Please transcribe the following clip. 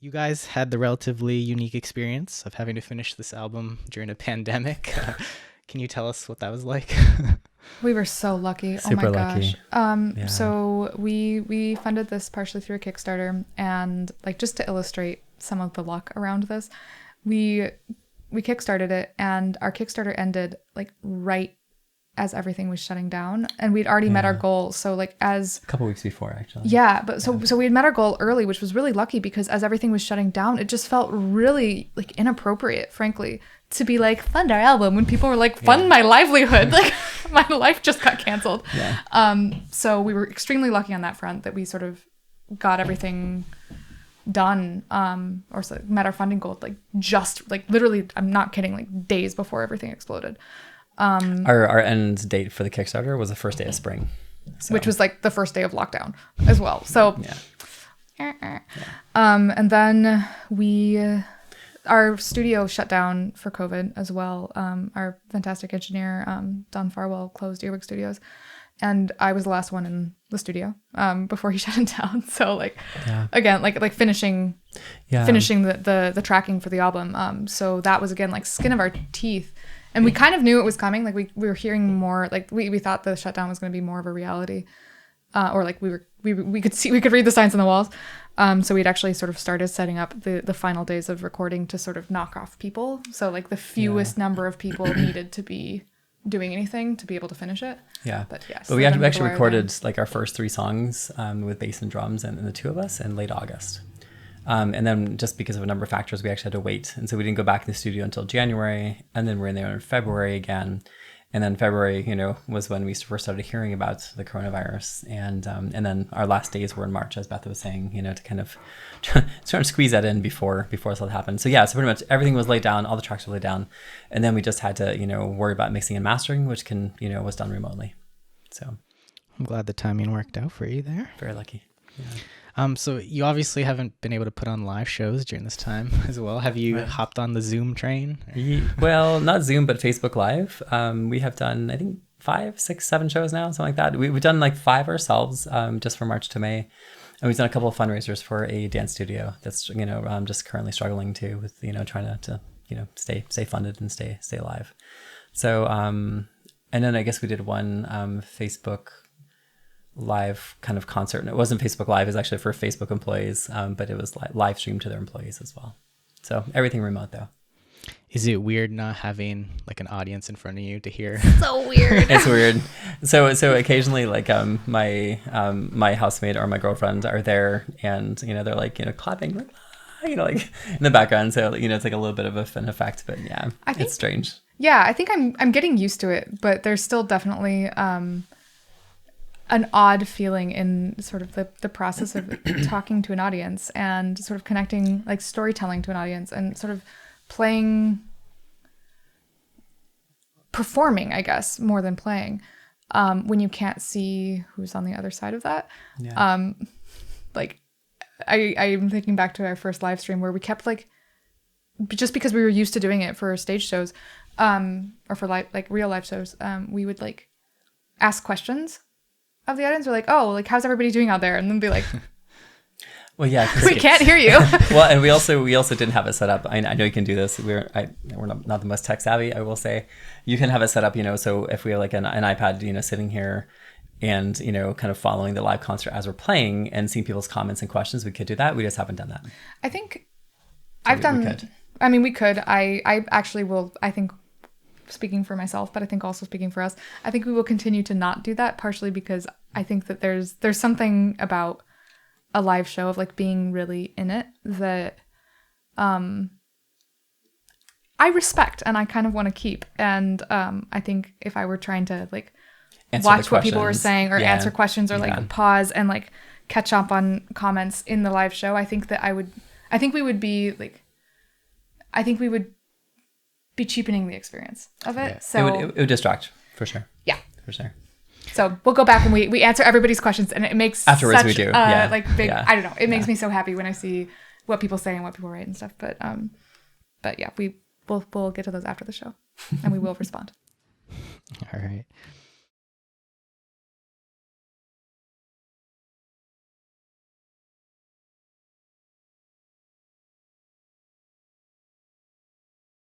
you guys had the relatively unique experience of having to finish this album during a pandemic. Can you tell us what that was like? We were so lucky. Super Oh my gosh. lucky. Yeah. So we funded this partially through a Kickstarter, and like just to illustrate some of the luck around this, we kickstarted it, and our Kickstarter ended like right as everything was shutting down, and we'd already met our goal. So like as A couple weeks before, actually. yeah, but so we had met our goal early, which was really lucky because as everything was shutting down, it just felt really like inappropriate, frankly, to be like fund our album when people were like fund my livelihood. Like my life just got canceled. Yeah. So we were extremely lucky on that front that we sort of got everything done, or so met our funding goal like just like literally, I'm not kidding, like days before everything exploded. Our end date for the Kickstarter was the first day of spring. So. Which was like the first day of lockdown as well. So, and then our studio shut down for COVID as well. Our fantastic engineer, Don Farwell, closed Earwig Studios, and I was the last one in the studio before he shut it down. So like, again, like finishing the tracking for the album. So that was again like skin of our teeth. And we kind of knew it was coming. Like we were hearing more, like we thought the shutdown was going to be more of a reality, or like we could read the signs on the walls. So we'd actually sort of started setting up the final days of recording to sort of knock off people. So like the fewest number of people needed to be doing anything to be able to finish it. Yeah. But yes. But we actually recorded like our first 3 songs with bass and drums and the 2 of us in late August. And then just because of a number of factors, we actually had to wait. And so we didn't go back in the studio until January. And then we're in there in February again. And then February, was when we first started hearing about the coronavirus. And then our last days were in March, as Beth was saying, to kind of try to squeeze that in before this all happened. So yeah, so pretty much everything was laid down. All the tracks were laid down. And then we just had to, worry about mixing and mastering, which was done remotely. So I'm glad the timing worked out for you there. Very lucky. Yeah. So you obviously haven't been able to put on live shows during this time as well. Have you hopped on the Zoom train? Well, not Zoom, but Facebook Live. We have done, I think, 5, 6, 7 shows now, something like that. We've done like 5 ourselves, just from March to May. And we've done a couple of fundraisers for a dance studio that's, just currently struggling too with, trying to stay funded and stay alive. So, and then I guess we did one Facebook Live kind of concert, and it wasn't Facebook Live, it was actually for Facebook employees, but it was live streamed to their employees as well. So everything remote though. Is it weird not having like an audience in front of you to hear? So weird. It's weird. So occasionally like my housemate or my girlfriend are there, and they're like clapping like like in the background, so it's like a little bit of an effect, but yeah, I think it's strange. Yeah, I think I'm getting used to it, but there's still definitely an odd feeling in sort of the process of talking to an audience and sort of connecting, like storytelling to an audience and sort of performing, I guess, more than playing, when you can't see who's on the other side of that. Yeah. Like I'm thinking back to our first live stream where we kept like, just because we were used to doing it for stage shows, or for real live shows, we would like ask questions of the audience. We're like, oh, like how's everybody doing out there? And then be like, well, yeah, we can't hear you. Well, and we also didn't have it set up. I know you can do this. We're not the most tech savvy, I will say. You can have it set up, so if we have like an iPad, sitting here and kind of following the live concert as we're playing and seeing people's comments and questions, we could do that. We just haven't done that. I think we could. I mean, we could. I actually will. I think, speaking for myself, but I think also speaking for us, I think we will continue to not do that, partially because I think that there's something about a live show of like being really in it that I respect and I kind of want to keep. And I think if I were trying to like watch what people were saying or answer questions or like pause and like catch up on comments in the live show, I think we would be cheapening the experience of it. Yeah. So it would distract for sure. Yeah, for sure. So we'll go back and we answer everybody's questions, and it makes afterwards we do. Like big. Yeah. I don't know. It makes me so happy when I see what people say and what people write and stuff. But yeah, we'll get to those after the show, and we will respond. All right.